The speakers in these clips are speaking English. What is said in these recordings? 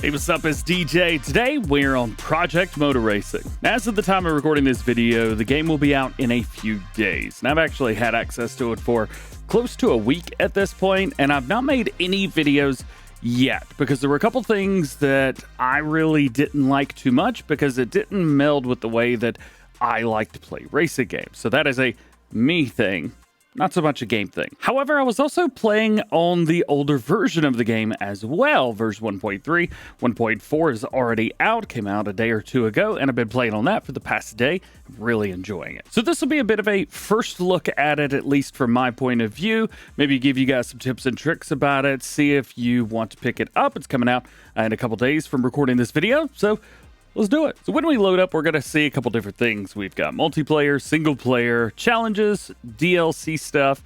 Hey, what's up? It's DJ. Today, we're on Project Motor Racing. As of the time of recording this video, the game will be out in a few days. And I've actually had access to it for close to a week at this point, and I've not made any videos yet because there were a couple things that I really didn't like too much because it didn't meld with the way that I like to play racing games. So that is a me thing. Not so much a game thing. However, I was also playing on the older version of the game as well, version 1.3. 1.4 is already out, came out a day or two ago, and I've been playing on that for the past day. I'm really enjoying it. So this will be a bit of a first look at it, at least from my point of view. Maybe give you guys some tips and tricks about it, see if you want to pick it up. It's coming out in a couple days from recording this video, so let's do it. So when we load up, we're going to see a couple different things. We've got multiplayer, single player, challenges, DLC stuff,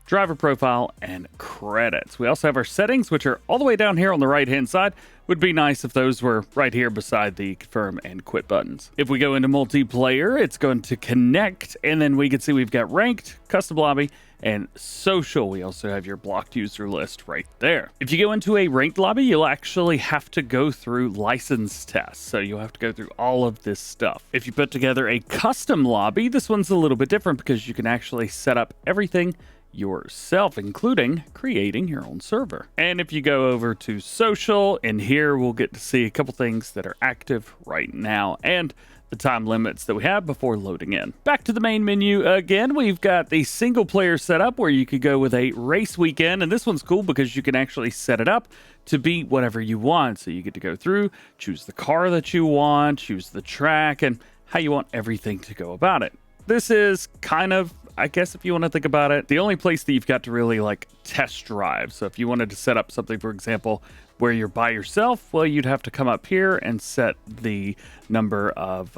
driver profile, and credits. We also have our settings, which are all the way down here on the right-hand side. Would be nice if those were right here beside the confirm and quit buttons. If we go into multiplayer, it's going to connect, and then we can see we've got ranked, custom lobby, and social. We also have your blocked user list right there. If you go into a ranked lobby, you'll actually have to go through license tests. So you'll have to go through all of this stuff. If you put together a custom lobby, this one's a little bit different because you can actually set up everything yourself, including creating your own server. And if you go over to social, in here we'll get to see a couple things that are active right now and the time limits that we have before loading in. Back to the main menu again, we've got the single player setup where you could go with a race weekend, and this one's cool because you can actually set it up to be whatever you want. So you get to go through, choose the car that you want, choose the track, and how you want everything to go about it. This is kind of, I guess if you want to think about it, the only place that you've got to really like test drive. So if you wanted to set up something, for example, where you're by yourself, well, you'd have to come up here and set the number of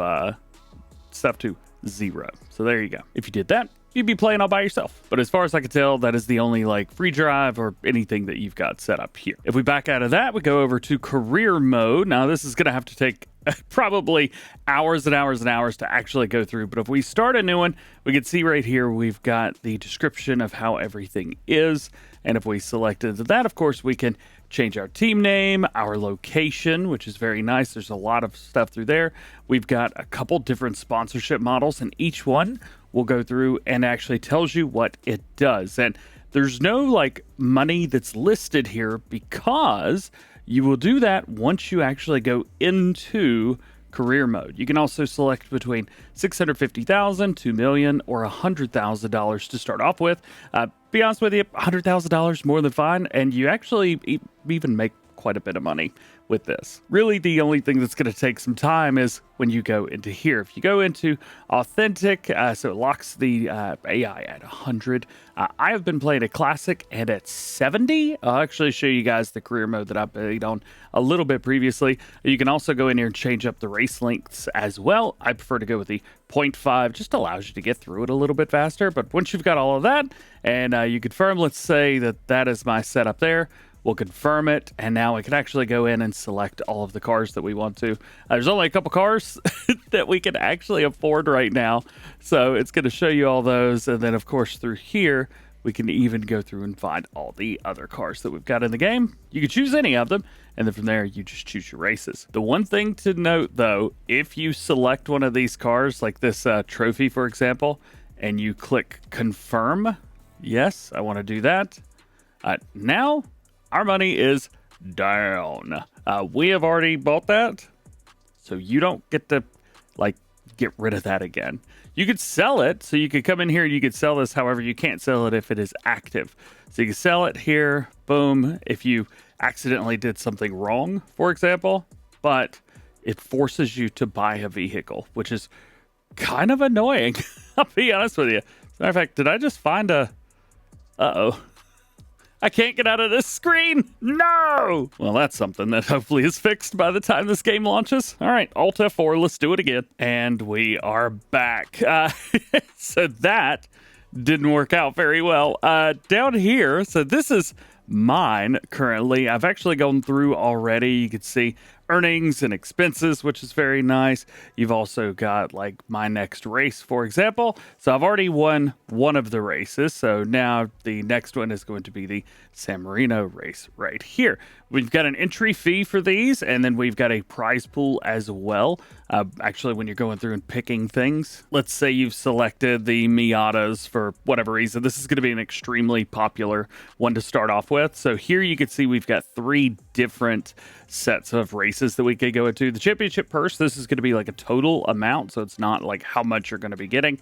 stuff to 0. So there you go. If you did that, you'd be playing all by yourself. But as far as I can tell, that is the only like free drive or anything that you've got set up here. If we back out of that, we go over to career mode. Now this is going to have to take probably hours and hours and hours to actually go through. But if we start a new one, we can see right here, we've got the description of how everything is. And if we select into that, of course, we can change our team name, our location, which is very nice. There's a lot of stuff through there. We've got a couple different sponsorship models, and each one will go through and actually tells you what it does. And there's no like money that's listed here because you will do that once you actually go into career mode. You can also select between $650,000, $2 million, or $100,000 to start off with. Be honest with you, $100,000 more than fine, and you actually even make quite a bit of money with this. Really, the only thing that's going to take some time is when you go into here. If you go into authentic, so it locks the AI at 100. I have been playing a classic and at 70. I'll actually show you guys the career mode that I played on a little bit previously. You can also go in here and change up the race lengths as well. I prefer to go with the 0.5, just allows you to get through it a little bit faster. But once you've got all of that and you confirm, let's say that that is my setup there. We'll confirm it, and now we can actually go in and select all of the cars that we want to. There's only a couple cars that we can actually afford right now, so it's going to show you all those. And then, of course, through here, we can even go through and find all the other cars that we've got in the game. You can choose any of them, and then from there, you just choose your races. The one thing to note, though, if you select one of these cars, like this trophy, for example, and you click confirm, yes, I want to do that. Now, our money is down. We have already bought that, so you don't get to like get rid of that again. You could sell it, so you could come in here and you could sell this. However, you can't sell it if it is active. So you can sell it here, boom, if you accidentally did something wrong, for example, but it forces you to buy a vehicle, which is kind of annoying. I'll be honest with you. As a matter of fact, did I just find a... Uh-oh. I can't get out of this screen. No! Well, that's something that hopefully is fixed by the time this game launches. All right, Alt F4, let's do it again. And we are back. So that didn't work out very well. Down here, so this is mine currently. I've actually gone through already. You can see earnings and expenses, which is very nice. You've also got like my next race, for example. So I've already won one of the races. So now the next one is going to be the San Marino race right here. We've got an entry fee for these, and then we've got a prize pool as well. Actually, when you're going through and picking things, let's say you've selected the Miatas for whatever reason. This is going to be an extremely popular one to start off with. So here you can see we've got 3 different sets of races that we could go into. The championship purse, this is going to be like a total amount, so it's not like how much you're going to be getting.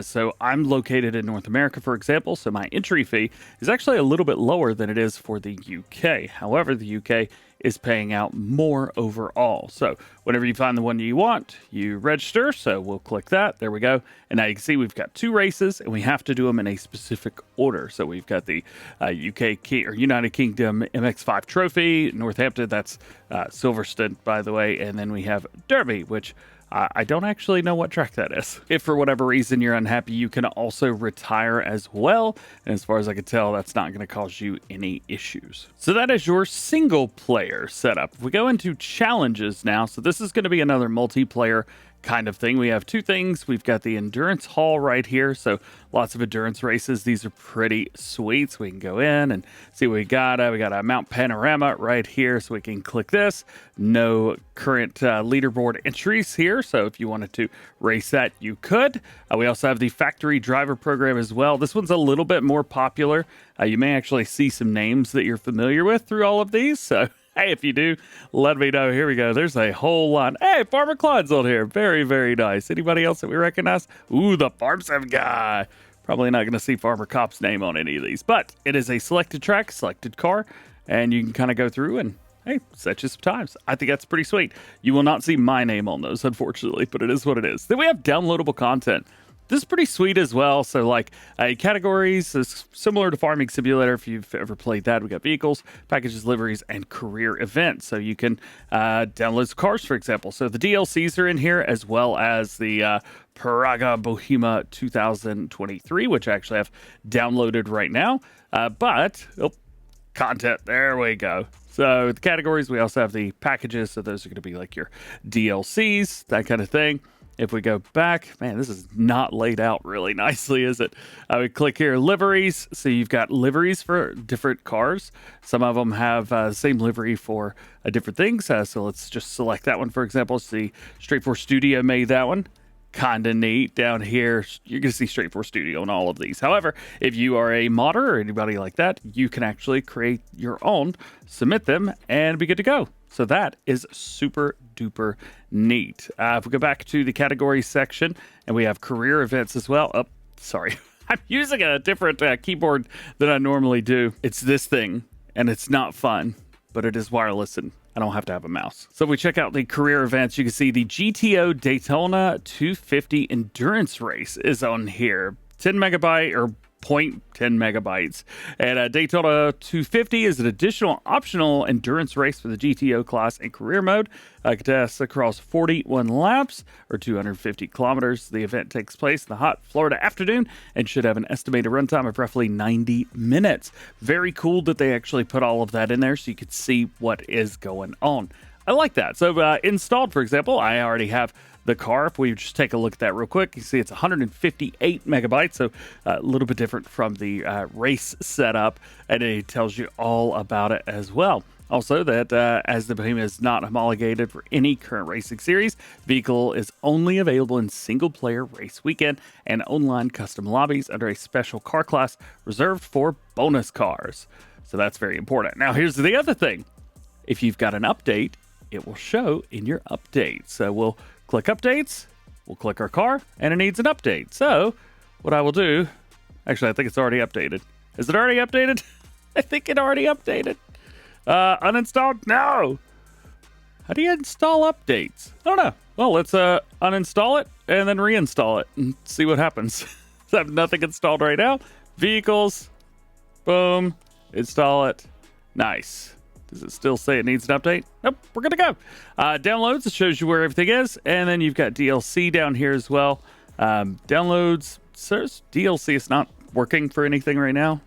So I'm located in North America, for example, so my entry fee is actually a little bit lower than it is for the UK. However, the UK is paying out more overall. So whenever you find the one you want, you register. So we'll click that. There we go. And now you can see we've got 2 races, and we have to do them in a specific order. So we've got the United Kingdom MX5 Trophy, Northampton, that's Silverstone, by the way. And then we have Derby, which I don't actually know what track that is. If for whatever reason you're unhappy, you can also retire as well. And as far as I can tell, that's not going to cause you any issues. So that is your single player setup. If we go into challenges now, so this is going to be another multiplayer kind of thing. We have 2 things. We've got the endurance hall right here. So lots of endurance races. These are pretty sweet. So we can go in and see what we got. We got a Mount Panorama right here. So we can click this. No current leaderboard entries here. So if you wanted to race that, you could. We also have the factory driver program as well. This one's a little bit more popular. You may actually see some names that you're familiar with through all of these. So hey, if you do, let me know. Here we go. There's a whole lot. Hey, Farmer Claude's on here. Very, very nice. Anybody else that we recognize? Ooh, the Farm Sim guy. Probably not going to see Farmer Cop's name on any of these, but it is a selected track, selected car, and you can kind of go through and, hey, set you some times. I think that's pretty sweet. You will not see my name on those, unfortunately, but it is what it is. Then we have downloadable content. This is pretty sweet as well. So like categories is similar to Farming Simulator. If you've ever played that, we got vehicles, packages, liveries, and career events. So you can download cars, for example. So the DLCs are in here, as well as the Praga Bohemia 2023, which I actually have downloaded right now. Content, there we go. So the categories, we also have the packages. So those are going to be like your DLCs, that kind of thing. If we go back, man, this is not laid out really nicely, is it? I would click here, liveries. So you've got liveries for different cars. Some of them have the same livery for different things. So let's just select that one, for example. See, Straight 4 Studio made that one. Kind of neat. Down here, you're going to see Straight 4 Studio on all of these. However, if you are a modder or anybody like that, you can actually create your own, submit them, and be good to go. So that is super duper neat. If we go back to the category section, and we have career events as well. Oh, sorry. I'm using a different keyboard than I normally do. It's this thing, and it's not fun, but it is wireless, and I don't have to have a mouse. So if we check out the career events, you can see the GTO Daytona 250 endurance race is on here. 10 megabyte or 0.10 megabytes. And Daytona 250 is an additional optional endurance race for the GTO class in career mode. Contests across 41 laps or 250 kilometers. The event takes place in the hot Florida afternoon and should have an estimated runtime of roughly 90 minutes. Very cool that they actually put all of that in there so you could see what is going on. I like that. So installed, for example, I already have the car. If we just take a look at that real quick, you see it's 158 megabytes, so a little bit different from the race setup, and it tells you all about it as well. Also, that as the Bohemia is not homologated for any current racing series, the vehicle is only available in single-player race weekend and online custom lobbies under a special car class reserved for bonus cars. So that's very important. Now, here's the other thing. If you've got an update, it will show in your update. So we'll click updates, we'll click our car, and it needs an update. So what I will do, actually, I think it's already updated. Is it already updated? I think it already updated. Uninstalled? No. How do you install updates? I don't know. Well, let's uninstall it and then reinstall it and see what happens. I have nothing installed right now. Vehicles, boom, install it. Nice. Does it still say it needs an update? Nope, we're good to go. Downloads, it shows you where everything is. And then you've got DLC down here as well. Downloads, says DLC is not working for anything right now.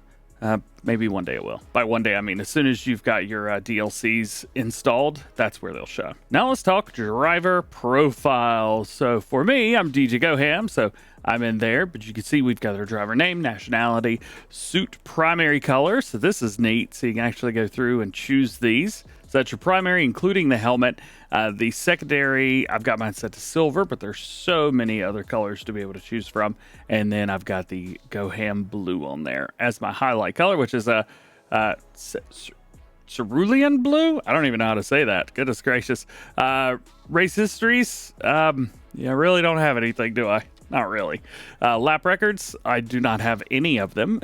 Maybe one day it will. By one day, I mean as soon as you've got your DLCs installed, that's where they'll show. Now let's talk driver profile. So for me, I'm DjGoHam, so I'm in there, but you can see we've got our driver name, nationality, suit primary color. So this is neat. So you can actually go through and choose these. So that's your primary, including the helmet. The secondary, I've got mine set to silver, but there's so many other colors to be able to choose from. And then I've got the GoHam blue on there as my highlight color, which is a cerulean blue. I don't even know how to say that. Goodness gracious. Race histories. Yeah, I really don't have anything, do I? Not really. Lap records, I do not have any of them.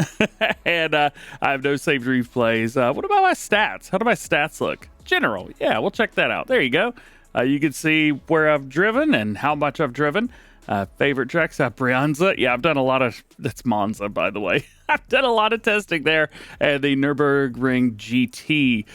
And I have no saved replays. What about my stats? How do my stats look? General. Yeah, we'll check that out. There you go. You can see where I've driven and how much I've driven. Favorite tracks, Brianza. Yeah, I've done a lot of... That's Monza, by the way. I've done a lot of testing there. And the Nürburgring GT.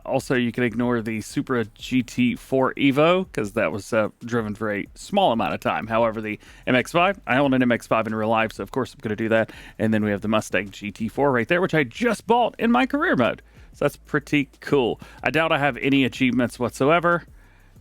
Also, you can ignore the Supra GT4 Evo, because that was driven for a small amount of time. However, the MX5, I own an MX5 in real life, so of course I'm going to do that. And then we have the Mustang GT4 right there, which I just bought in my career mode. So that's pretty cool. I doubt I have any achievements whatsoever.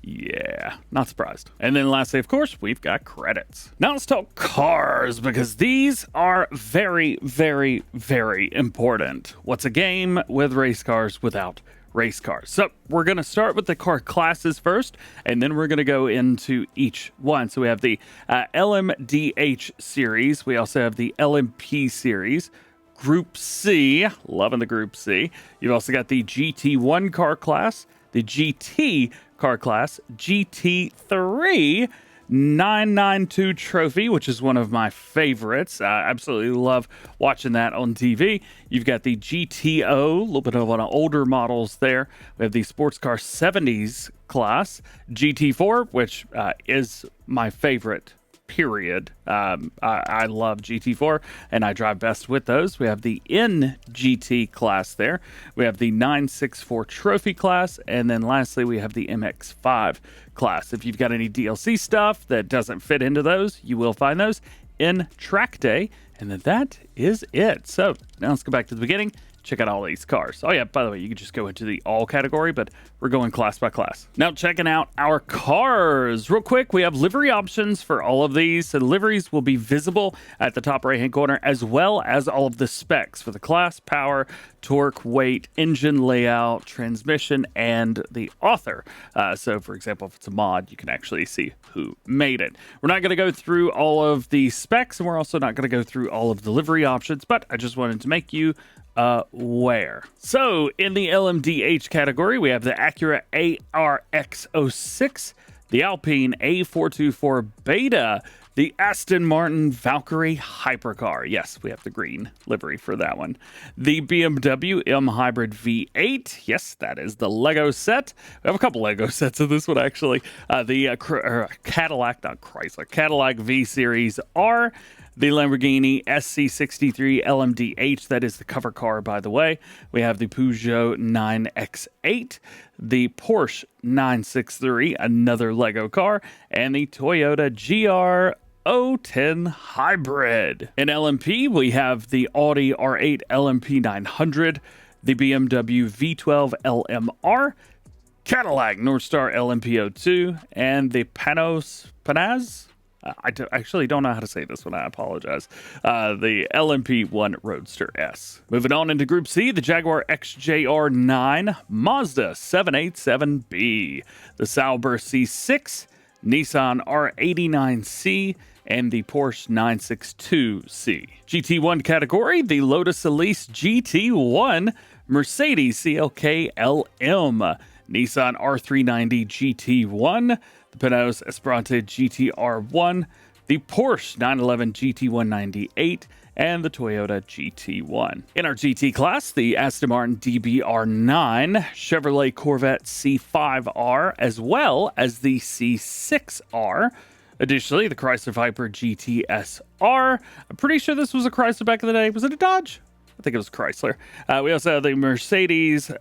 Yeah, not surprised. And then lastly, of course, we've got credits. Now let's talk cars, because these are very, very, very important. What's a game with race cars without race cars? So we're going to start with the car classes first, and then we're going to go into each one. So we have the LMDh series. We also have the LMP series. Group C, loving the Group C. You've also got the GT1 car class, the GT car class, GT3 992 Trophy, which is one of my favorites. I absolutely love watching that on TV. You've got the GTO, a little bit of one of older models there. We have the Sports Car 70s class, GT4, which is my favorite. Period. I love GT4 and I drive best with those. We have the NGT class there. We have the 964 Trophy class. And then lastly, we have the MX5 class. If you've got any DLC stuff that doesn't fit into those, you will find those in Track Day. And then that is it. So now let's go back to the beginning. Check out all these cars. Oh yeah, by the way, you can just go into the all category, but we're going class by class. Now checking out our cars. Real quick, we have livery options for all of these. So the liveries will be visible at the top right-hand corner, as well as all of the specs for the class, power, torque, weight, engine layout, transmission, and the author. So for example, if it's a mod, you can actually see who made it. We're not going to go through all of the specs, and we're also not going to go through all of the livery options, but I just wanted to make you aware. So in the LMDh category, we have the Acura ARX06, the Alpine A424 Beta, the Aston Martin Valkyrie Hypercar. Yes, we have the green livery for that one. The BMW M Hybrid V8. Yes, that is the Lego set. We have a couple Lego sets of this one, actually. The Cadillac, not Chrysler, Cadillac V Series R. The Lamborghini SC63 LMDh, that is the cover car, by the way. We have the Peugeot 9X8, the Porsche 963, another Lego car, and the Toyota GR010 Hybrid. In LMP, we have the Audi R8 LMP 900, the BMW V12 LMR, Cadillac Northstar LMP02, and the Panaz? I actually don't know how to say this one. I apologize. The LMP1 Roadster S. Moving on into Group C, the Jaguar XJR9, Mazda 787B, the Sauber C6, Nissan R89C, and the Porsche 962C. GT1 category, the Lotus Elise GT1, Mercedes CLK LM, Nissan R390 GT1, the Penos Esperante GTR1, the Porsche 911 GT198, and the Toyota GT1. In our GT class, the Aston Martin DBR9, Chevrolet Corvette C5R, as well as the C6R. Additionally, the Chrysler Viper GTSR. I'm pretty sure this was a Chrysler back in the day. Was it a Dodge? I think it was Chrysler. We also have the Mercedes,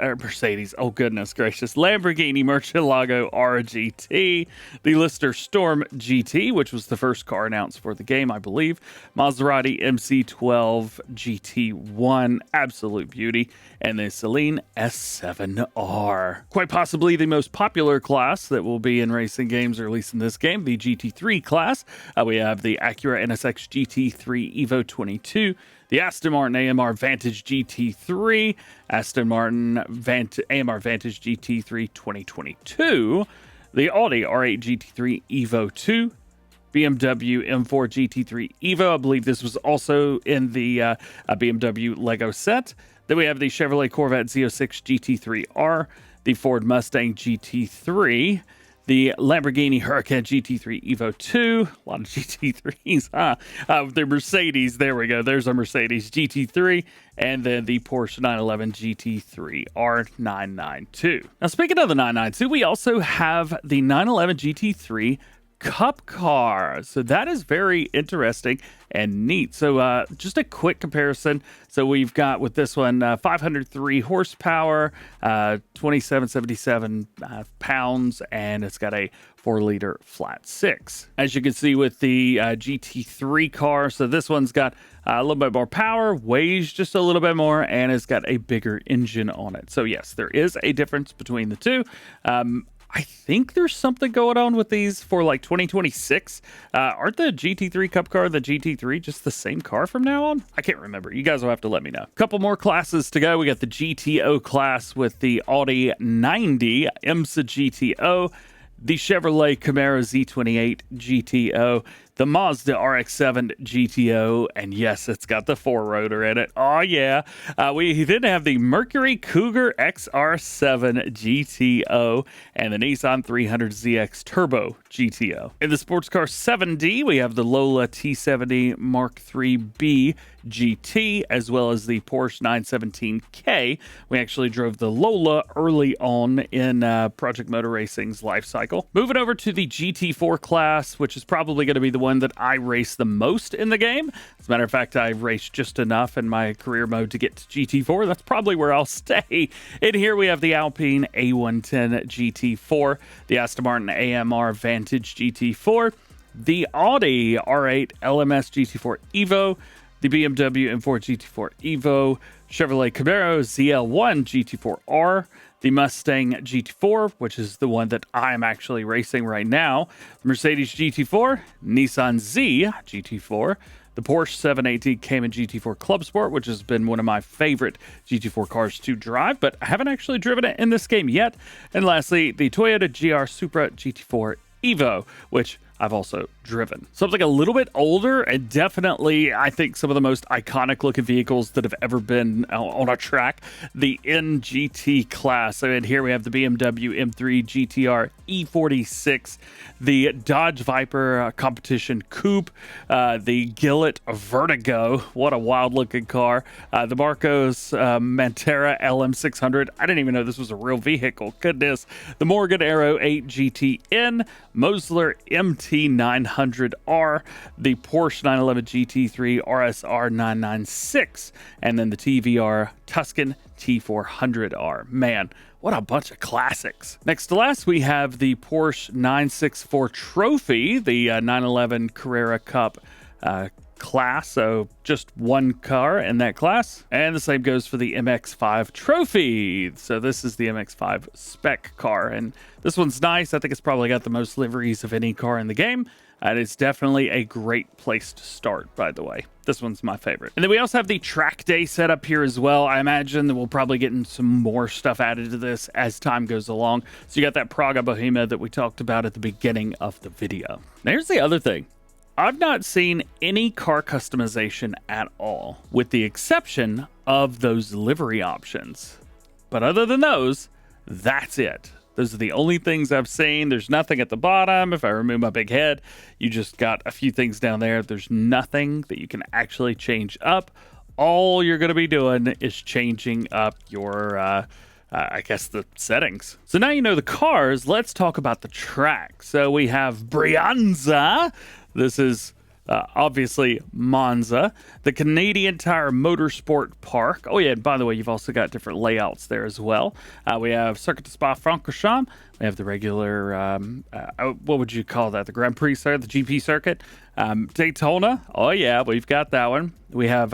oh goodness gracious, Lamborghini Murcielago RGT, the Lister Storm GT, which was the first car announced for the game, I believe, Maserati MC12 GT1, absolute beauty, and the Celine S7R. Quite possibly the most popular class that will be in racing games, or at least in this game, the GT3 class. We have the Acura NSX GT3 Evo 22, the Aston Martin AMR Vantage GT3, Aston Martin AMR Vantage GT3 2022, the Audi R8 GT3 Evo 2, BMW M4 GT3 Evo. I believe this was also in the BMW Lego set. Then we have the Chevrolet Corvette Z06 GT3R, the Ford Mustang GT3, the Lamborghini Huracan GT3 Evo 2, a lot of GT3s, huh? The Mercedes, there we go, there's a Mercedes GT3, and then the Porsche 911 GT3 R992. Now, speaking of the 992, we also have the 911 GT3 Cup car. So that is very interesting and neat. So just a quick comparison. So we've got with this one 503 horsepower, 2777 pounds, and it's got a 4-liter flat six. As you can see with the GT3 car, so this one's got a little bit more power, weighs just a little bit more, and it's got a bigger engine on it. So yes, there is a difference between the two. I think there's something going on with these for like 2026. Aren't the GT3 Cup car, the GT3, just the same car from now on? I can't remember. You guys will have to let me know. Couple more classes to go. We got the GTO class with the Audi 90 IMSA GTO, the Chevrolet Camaro Z28 GTO, the Mazda RX-7 GTO, and yes, it's got the 4-rotor in it. Oh, yeah. We then have the Mercury Cougar XR7 GTO and the Nissan 300ZX Turbo GTO. In the Sports Car 7D, we have the Lola T70 Mark IIIB GT, as well as the Porsche 917K. We actually drove the Lola early on in Project Motor Racing's life cycle. Moving over to the GT4 class, which is probably going to be the one that I race the most in the game. As a matter of fact, I raced just enough in my career mode to get to GT4. That's probably where I'll stay. In here, we have the Alpine A110 GT4, the Aston Martin AMR Vantage GT4, the Audi R8 LMS GT4 Evo, the BMW M4 GT4 Evo, Chevrolet Camaro ZL1 GT4R, the Mustang GT4, which is the one that I'm actually racing right now, Mercedes GT4, Nissan Z GT4, the Porsche 718 Cayman GT4 Club Sport, which has been one of my favorite GT4 cars to drive, but I haven't actually driven it in this game yet. And lastly, the Toyota GR Supra GT4 Evo, which I've also driven. Something a little bit older and definitely, I think, some of the most iconic looking vehicles that have ever been on a track, the NGT class. And here we have the BMW M3 GTR E46, the Dodge Viper competition coupe, the Gillette Vertigo, what a wild looking car, the Marcos Mantera LM600, I didn't even know this was a real vehicle, goodness, the Morgan Aero 8 GTN, Mosler MT900R, the Porsche 911 GT3 RSR 996, and then the TVR Tuscan T400R. Man, what a bunch of classics. Next to last, we have the Porsche 964 Trophy, the 911 Carrera Cup class, so just one car in that class. And the same goes for the MX5 Trophy. So this is the MX5 spec car, and this one's nice. I think it's probably got the most liveries of any car in the game. And it's definitely a great place to start, by the way. This one's my favorite. And then we also have the track day set up here as well. I imagine that we'll probably get some more stuff added to this as time goes along. So you got that Praga Bohemia that we talked about at the beginning of the video. Now here's the other thing. I've not seen any car customization at all, with the exception of those livery options. But other than those, that's it. Those are the only things I've seen. There's nothing at the bottom. If I remove my big head, you just got a few things down there. There's nothing that you can actually change up. All you're going to be doing is changing up your, I guess, the settings. So now you know the cars, let's talk about the track. So we have Brianza. This is Obviously, Monza, the Canadian Tire Motorsport Park. Oh, yeah, and by the way, you've also got different layouts there as well. We have Circuit de Spa-Francorchamps. We have the regular, what would you call that? The Grand Prix circuit, the GP circuit. Daytona. Oh, yeah, we've got that one. We have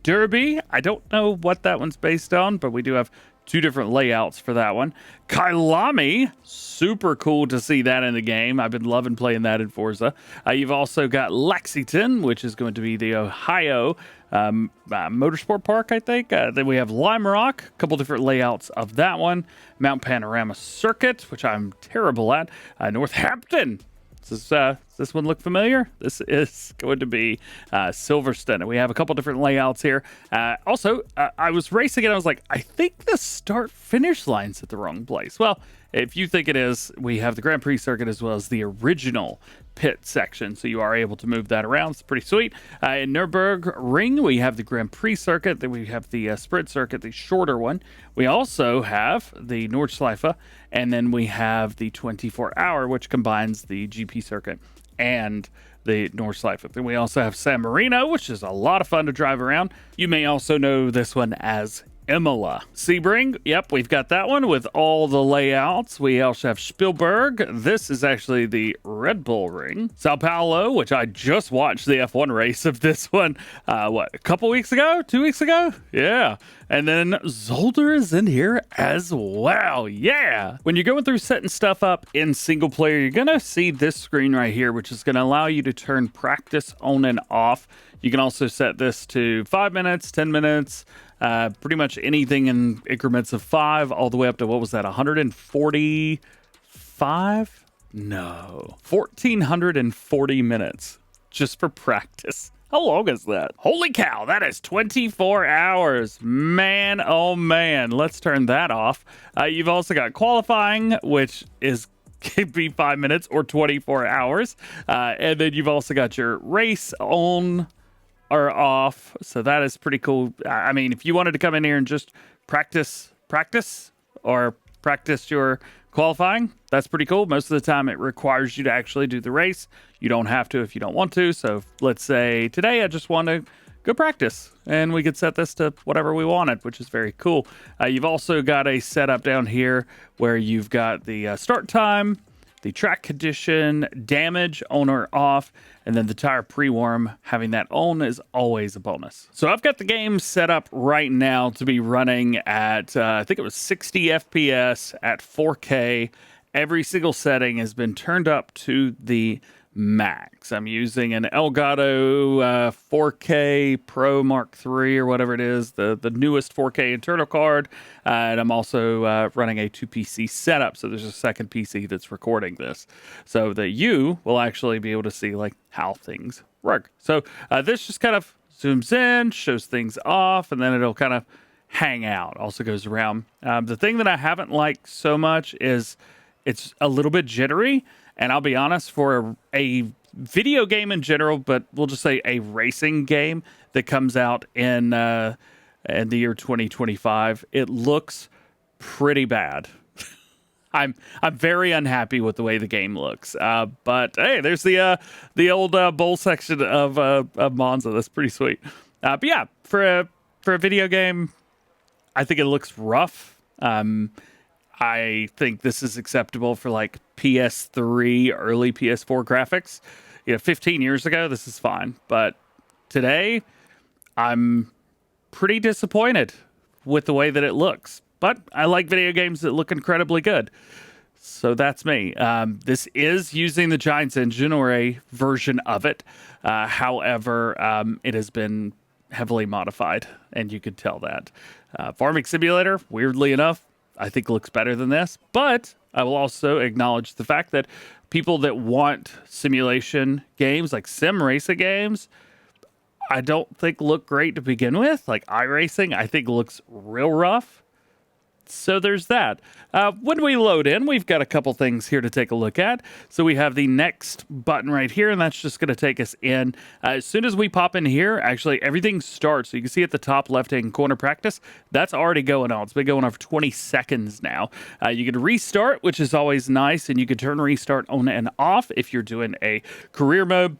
Derby. I don't know what that one's based on, but we do have two different layouts for that one. Kailami, super cool to see that in the game. I've been loving playing that in Forza. You've also got Lexington, which is going to be the Ohio Motorsport Park, I think. Then we have Lime Rock, a couple different layouts of that one. Mount Panorama Circuit, which I'm terrible at. Northampton. Does this one look familiar? This is going to be Silverstone. We have a couple different layouts here. Also, I was racing and I was like, I think the start-finish line's at the wrong place. Well, if you think it is, we have the Grand Prix circuit as well as the original pit section, so you are able to move that around. It's pretty sweet. In Nürburgring, we have the Grand Prix circuit. Then we have the sprint circuit, the shorter one. We also have the Nordschleife, and then we have the 24-hour, which combines the GP circuit and the Nordschleife. Then we also have San Marino, which is a lot of fun to drive around. You may also know this one as Imola. Sebring, yep, we've got that one with all the layouts. We also have Spielberg. This is actually the Red Bull Ring. Sao Paulo, which I just watched the F1 race of this one, a couple weeks ago? 2 weeks ago? Yeah. And then Zolder is in here as well. Yeah. When you're going through setting stuff up in single player, you're going to see this screen right here, which is going to allow you to turn practice on and off. You can also set this to 5 minutes, 10 minutes, pretty much anything in increments of 5, all the way up to, what was that, 145? No, 1,440 minutes just for practice. How long is that? Holy cow, that is 24 hours. Man, oh man. Let's turn that off. You've also got qualifying, which is could be 5 minutes or 24 hours. And then you've also got your race on or off. So that is pretty cool. I mean, if you wanted to come in here and just practice your qualifying, that's pretty cool. Most of the time it requires you to actually do the race. You don't have to if you don't want to. So let's say today I just want to go practice, and we could set this to whatever we wanted, which is very cool. You've also got a setup down here where you've got the start time, the track condition, damage on or off, and then the tire pre-warm. Having that on is always a bonus. So I've got the game set up right now to be running at, I think it was 60 FPS at 4K. Every single setting has been turned up to the max. I'm using an Elgato 4K Pro Mark III or whatever it is, the newest 4K internal card, and I'm also running a 2PC setup, so there's a second PC that's recording this, so that you will actually be able to see like how things work. So this just kind of zooms in, shows things off, and then it'll kind of hang out. Also goes around. The thing that I haven't liked so much is it's a little bit jittery. And I'll be honest, for a video game in general, but we'll just say a racing game that comes out in the year 2025, it looks pretty bad. I'm very unhappy with the way the game looks. But hey, there's the old bowl section of Monza. That's pretty sweet. But yeah, for a video game, I think it looks rough. I think this is acceptable for like PS3, early PS4 graphics. 15 years ago, this is fine. But today, I'm pretty disappointed with the way that it looks. But I like video games that look incredibly good. So that's me. This is using the Giants engine or a version of it. However, it has been heavily modified, and you could tell that. Farming Simulator, weirdly enough, I think looks better than this, but I will also acknowledge the fact that people that want simulation games, like sim racing games, I don't think look great to begin with. Like iRacing, I think looks real rough. So there's that. When we load in, we've got a couple things here to take a look at. So we have the next button right here, and that's just going to take us in. As soon as we pop in here, actually everything starts. So you can see at the top left-hand corner practice, that's already going on. It's been going on for 20 seconds now. You can restart, which is always nice, and you can turn restart on and off if you're doing a career mode.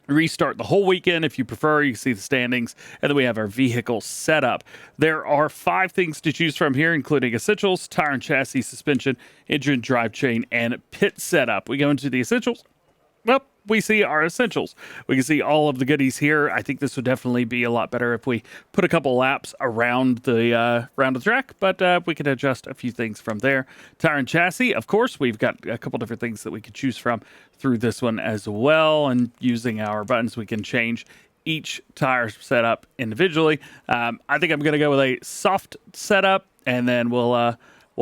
restart the whole weekend if you prefer. You can see the standings, and then we have our vehicle setup. There are 5 things to choose from here, including essentials, tire and chassis, suspension, engine, drivetrain, and pit setup. We go into the essentials. Well, we see our essentials. We can see all of the goodies here. I think this would definitely be a lot better if we put a couple laps around the track, but we can adjust a few things from there. Tire and chassis, of course, we've got a couple different things that we could choose from through this one as well, and using our buttons, we can change each tire setup individually. I think I'm going to go with a soft setup, and then we'll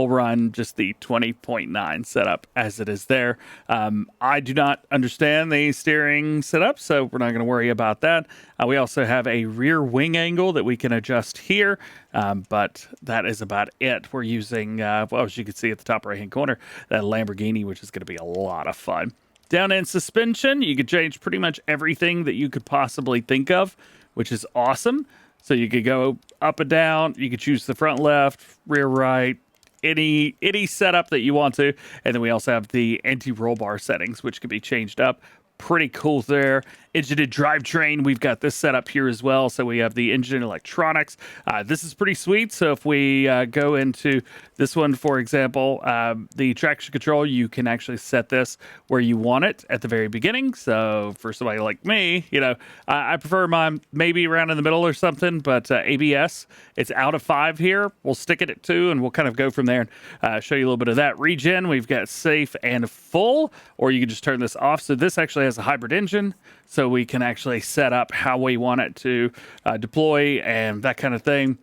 run just the 20.9 setup as it is there. I do not understand the steering setup, so we're not going to worry about that. We also have a rear wing angle that we can adjust here, but that is about it. We're using, well, as you can see at the top right-hand corner, that Lamborghini, which is going to be a lot of fun. Down in suspension, you could change pretty much everything that you could possibly think of, which is awesome. So you could go up and down. You could choose the front left, rear right, any setup that you want to. And then we also have the anti-roll bar settings, which can be changed up. Pretty cool there. Engine and drivetrain, we've got this set up here as well. So we have the engine electronics. This is pretty sweet. So if we go into this one, for example, the traction control, you can actually set this where you want it at the very beginning. So for somebody like me, you know, I prefer mine maybe around in the middle or something, but ABS, it's out of 5 here. We'll stick it at 2 and we'll kind of go from there and show you a little bit of that. Regen, we've got safe and full, or you can just turn this off. So this actually has a hybrid engine, so we can actually set up how we want it to deploy and that kind of thing.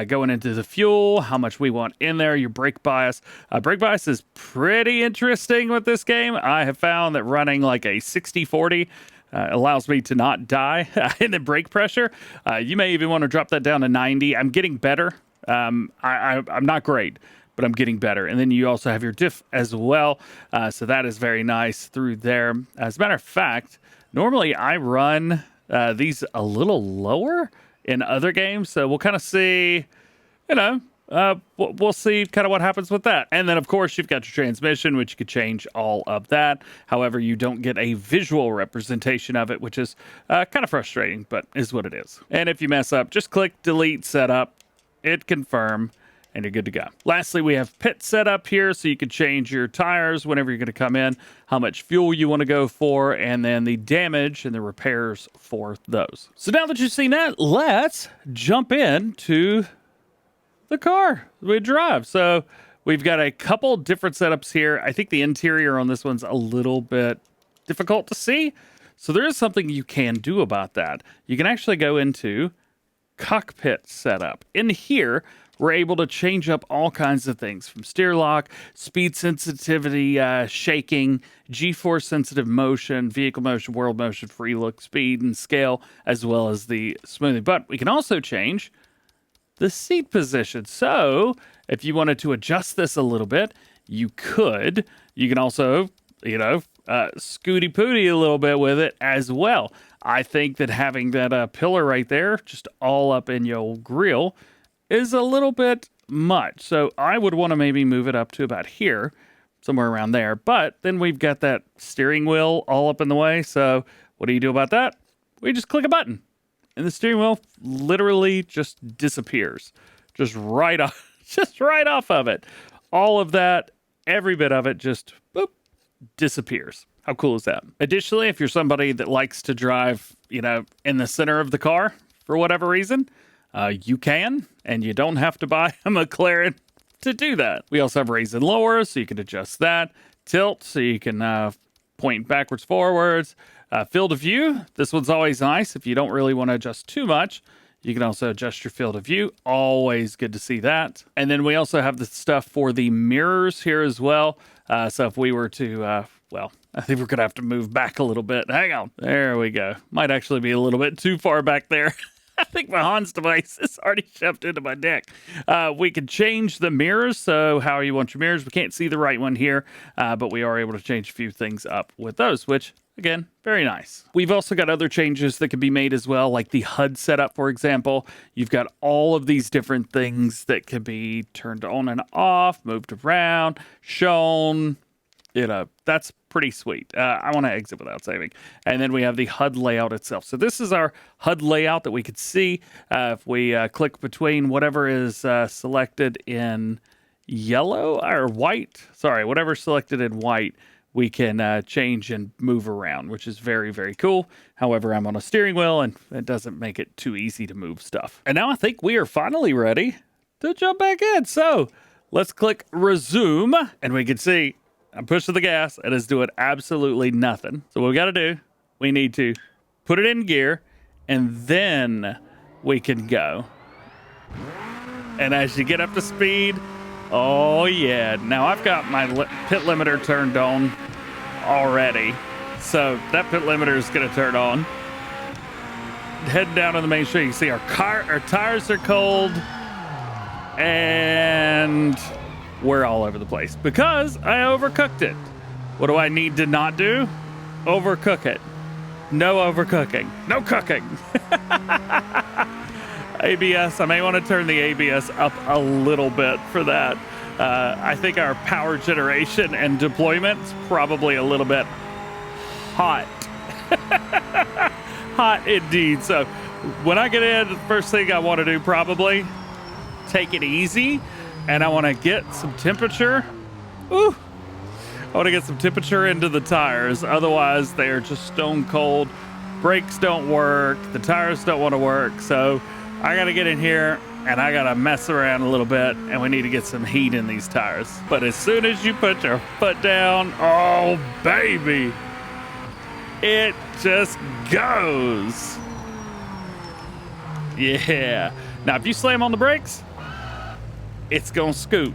Going into the fuel, how much we want in there, your brake bias. Brake bias is pretty interesting with this game. I have found that running like a 60-40 allows me to not die. And then brake pressure, you may even want to drop that down to 90. I'm getting better. I'm not great, but I'm getting better. And then you also have your diff as well. So that is very nice through there. As a matter of fact, normally I run these a little lower in other games. So we'll kind of see, you know, we'll see kind of what happens with that. And then, of course, you've got your transmission, which you could change all of that. However, you don't get a visual representation of it, which is kind of frustrating, but is what it is. And if you mess up, just click delete setup, hit confirm, and you're good to go. Lastly, we have pit setup here, so you can change your tires whenever you're going to come in, how much fuel you want to go for, and then the damage and the repairs for those. So now that you've seen that, let's jump into the car we drive. So we've got a couple different setups here. I think the interior on this one's a little bit difficult to see. So there is something you can do about that. You can actually go into cockpit setup. In here, we're able to change up all kinds of things from steer lock, speed sensitivity, shaking, G-force sensitive motion, vehicle motion, world motion, free look, speed, and scale, as well as the smoothing. But we can also change the seat position. So if you wanted to adjust this a little bit, you could. You can also, you know, scooty pooty a little bit with it as well. I think that having that pillar right there, just all up in your grill, is a little bit much. So I would want to maybe move it up to about here, somewhere around there. But then we've got that steering wheel all up in the way. So what do you do about that? We just click a button and the steering wheel literally just disappears. Just right off of it. All of that, every bit of it just boop, disappears. How cool is that? Additionally, if you're somebody that likes to drive, you know, in the center of the car for whatever reason, you can, and you don't have to buy a McLaren to do that. We also have raise and lower, so you can adjust that. Tilt, so you can point backwards, forwards. Field of view, this one's always nice. If you don't really want to adjust too much, you can also adjust your field of view. Always good to see that. And then we also have the stuff for the mirrors here as well. So if we were to, well, I think we're going to have to move back a little bit. Hang on. There we go. Might actually be a little bit too far back there. I think my Hans device is already shoved into my deck. We can change the mirrors, so how you want your mirrors. We can't see the right one here, but we are able to change a few things up with those, which, again, very nice. We've also got other changes that can be made as well, like the HUD setup, for example. You've got all of these different things that can be turned on and off, moved around, shown. You know, that's pretty sweet. I want to exit without saving. And then we have the HUD layout itself. So this is our HUD layout that we could see. If we click between whatever is selected in yellow or white, sorry, whatever's selected in white, we can change and move around, which is very, very cool. However, I'm on a steering wheel and it doesn't make it too easy to move stuff. And now I think we are finally ready to jump back in. So let's click resume and we can see I'm pushing the gas and it's doing absolutely nothing. So what we got to do, we need to put it in gear and then we can go. And as you get up to speed, oh yeah, now I've got my pit limiter turned on already. So that pit limiter is going to turn on. Heading down on the main street, you can see our tires are cold and we're all over the place because I overcooked it. What do I need to not do? Overcook it. No overcooking. No cooking. ABS, I may want to turn the ABS up a little bit for that. I think our power generation and deployment's probably a little bit hot. Hot indeed. So when I get in, the first thing I want to do probably take it easy, and I want to get some temperature. Ooh, I want to get some temperature into the tires. Otherwise, they're just stone cold. Brakes don't work. The tires don't want to work. So I got to get in here and I got to mess around a little bit, and we need to get some heat in these tires. But as soon as you put your foot down, oh baby, it just goes. Yeah. Now, if you slam on the brakes, it's going to scoot.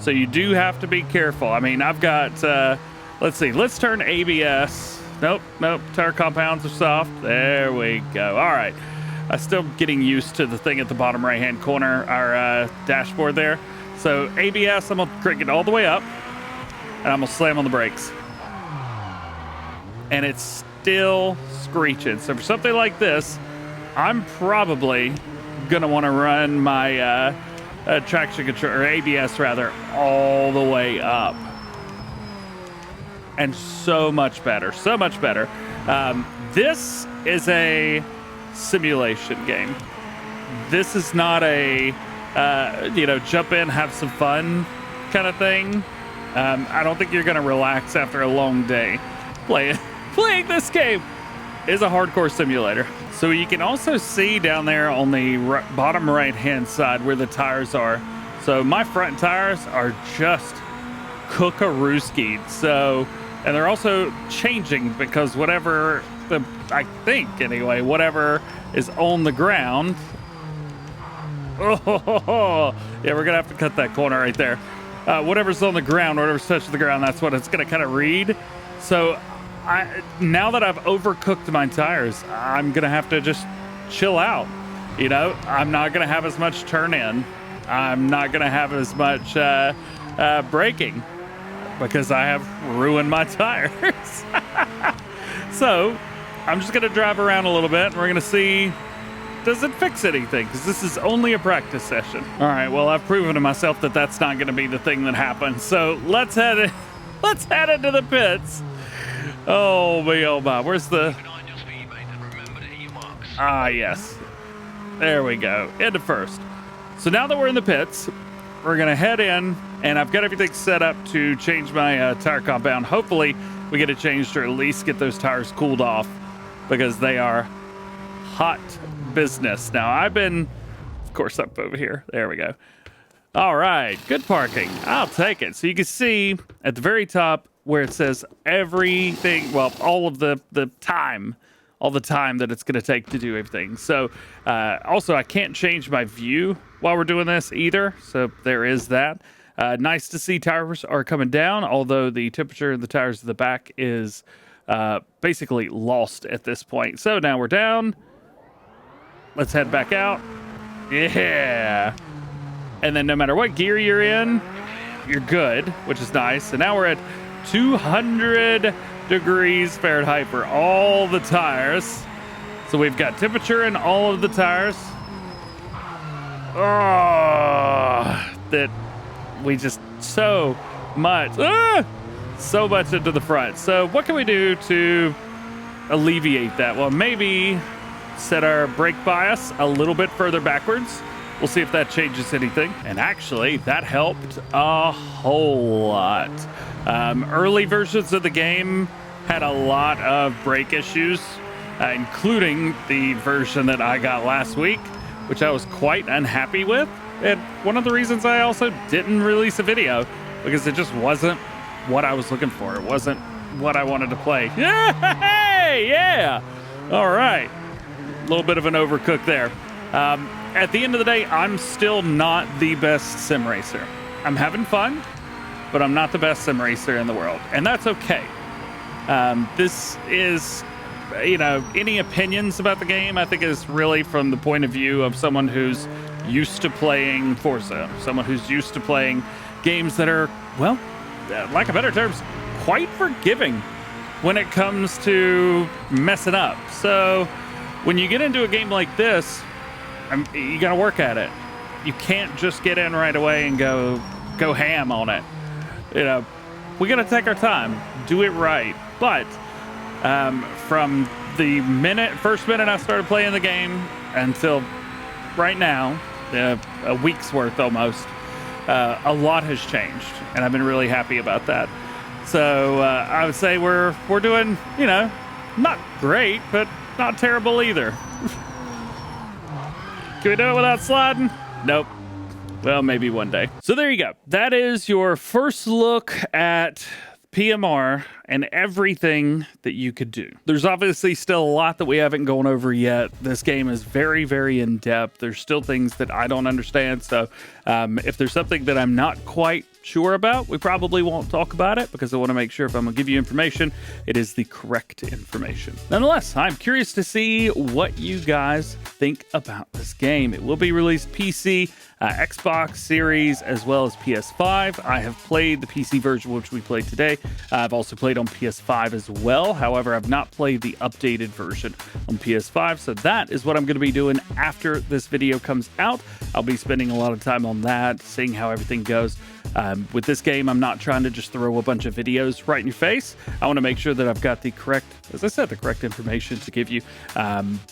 So you do have to be careful. I mean, I've got, let's see, let's turn ABS. Nope, tire compounds are soft. There we go. All right. I'm still getting used to the thing at the bottom right-hand corner, our dashboard there. So ABS, I'm going to crank it all the way up, and I'm going to slam on the brakes. And it's still screeching. So for something like this, I'm probably going to want to run my traction control, or ABS rather, all the way up. And so much better. This is a simulation game. This is not a jump in, have some fun kind of thing. I don't think you're gonna relax after a long day. Playing this game is a hardcore simulator. So you can also see down there on the bottom right hand side where the tires are. So my front tires are just cook-a-rooskied. So, and they're also changing because whatever I think anyway, whatever is on the ground. Oh, yeah, we're gonna have to cut that corner right there. Whatever's on the ground, whatever's touching the ground, that's what it's gonna kind of read. So now that I've overcooked my tires, I'm gonna have to just chill out. You know, I'm not gonna have as much turn in. I'm not gonna have as much braking because I have ruined my tires. So I'm just gonna drive around a little bit and we're gonna see, does it fix anything? Because this is only a practice session. All right, well, I've proven to myself that that's not gonna be the thing that happens. So let's head into the pits. Oh me, oh my, where's the, yes. There we go, into first. So now that we're in the pits, we're gonna head in, and I've got everything set up to change my tire compound. Hopefully we get it changed or at least get those tires cooled off because they are hot business. Now I've been, of course, up over here. There we go. All right, good parking. I'll take it. So you can see at the very top where it says everything, well, all the time that it's going to take to do everything. So also I can't change my view while we're doing this either. So there is that. Nice to see tires are coming down, although the temperature in the tires at the back is basically lost at this point. So now we're down. Let's head back out. Yeah. And then no matter what gear you're in, you're good, which is nice. And now we're at 200 degrees Fahrenheit for all the tires. So we've got temperature in all of the tires. Oh, that we just so much. so much into the front. So what can we do to alleviate that? Well, maybe set our brake bias a little bit further backwards. We'll see if that changes anything. And actually, that helped a whole lot. Early versions of the game had a lot of brake issues, including the version that I got last week, which I was quite unhappy with. And one of the reasons I also didn't release a video, because it just wasn't what I was looking for. It wasn't what I wanted to play. Yeah! All right. A little bit of an overcook there. At the end of the day, I'm still not the best sim racer. I'm having fun, but I'm not the best sim racer in the world, and that's okay. This is, any opinions about the game, I think, is really from the point of view of someone who's used to playing Forza, someone who's used to playing games that are, well, lack of better terms, quite forgiving when it comes to messing up. So when you get into a game like this, you got to work at it. You can't just get in right away and go ham on it. We got to take our time, do it right. But from the first minute I started playing the game until right now, a week's worth almost, a lot has changed, and I've been really happy about that. So I would say we're doing, not great, but not terrible either. Can we do it without sliding? Nope. Well, maybe one day. So there you go. That is your first look at PMR and everything that you could do. There's obviously still a lot that we haven't gone over yet. This game is very, very in-depth. There's still things that I don't understand. So if there's something that I'm not quite sure about, we probably won't talk about it, because I want to make sure if I'm going to give you information, it is the correct information. Nonetheless, I'm curious to see what you guys think about this game. It will be released PC, Xbox Series, as well as PS5. I have played the PC version, which we played today. I've also played on PS5 as well. However, I've not played the updated version on PS5. So that is what I'm going to be doing after this video comes out. I'll be spending a lot of time on that, seeing how everything goes. With this game, I'm not trying to just throw a bunch of videos right in your face. I want to make sure that I've got the correct, as I said, the correct information to give you,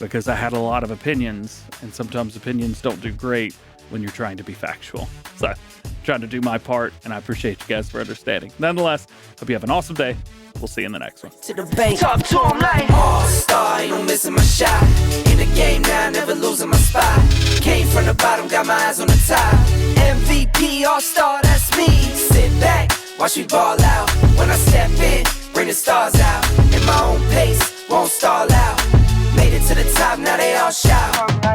because I had a lot of opinions, and sometimes opinions don't do great when you're trying to be factual. So, trying to do my part, and I appreciate you guys for understanding. Nonetheless, hope you have an awesome day. We'll see you in the next one. To the bank, talk to him like all-star, ain't no missing my shot. In the game now, never losing my spot. Came from the bottom, got my eyes on the top. MVP, all-star, that's me. Sit back, watch me ball out. When I step in, bring the stars out. In my own pace, won't stall out. Made it to the top, now they all shout.